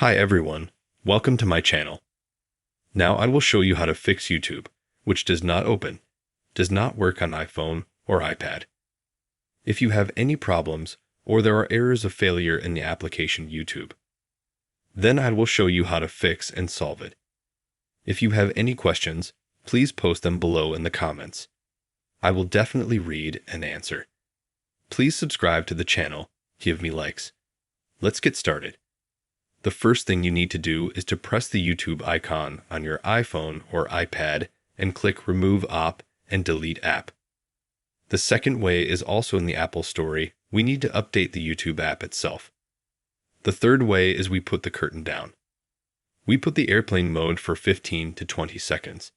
Hi everyone, welcome to my channel. Now I will show you how to fix YouTube, which does not open, does not work on iPhone or iPad. If you have any problems or there are errors of failure in the application YouTube, then I will show you how to fix and solve it. If you have any questions, please post them below in the comments. I will definitely read and answer. Please subscribe to the channel, give me likes. Let's get started. The first thing you need to do is to press the YouTube icon on your iPhone or iPad and click Remove App and Delete App. The second way is also in the Apple Store. We need to update the YouTube app itself. The third way is we put the curtain down. We put the airplane mode for 15 to 20 seconds.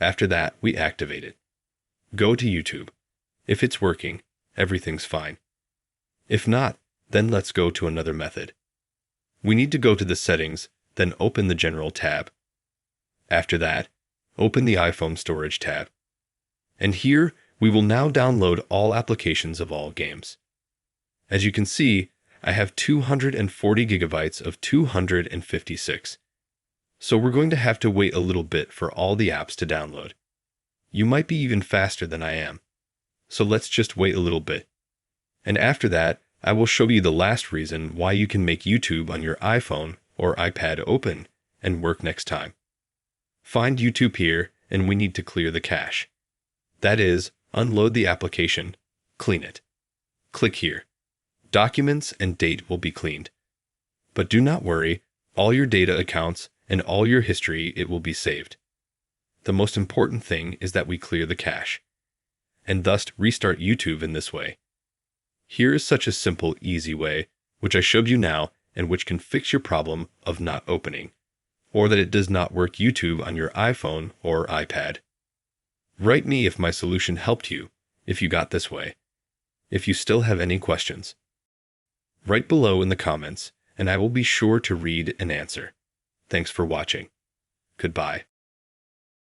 After that, we activate it. Go to YouTube. If it's working, everything's fine. If not, then let's go to another method. We need to go to the settings, then open the General tab. After that, open the iPhone Storage tab. And here, we will now download all applications of all games. As you can see, I have 240 gigabytes of 256. So we're going to have to wait a little bit for all the apps to download. You might be even faster than I am. So let's just wait a little bit. And after that, I will show you the last reason why you can make YouTube on your iPhone or iPad open and work next time. Find YouTube here, and we need to clear the cache. That is, unload the application, clean it. Click here. Documents and date will be cleaned. But do not worry, all your data accounts and all your history, it will be saved. The most important thing is that we clear the cache, and thus restart YouTube in this way. Here is such a simple, easy way, which I showed you now and which can fix your problem of not opening, or that it does not work YouTube on your iPhone or iPad. Write me if my solution helped you, if you got this way. If you still have any questions, write below in the comments, and I will be sure to read and answer. Thanks for watching. Goodbye.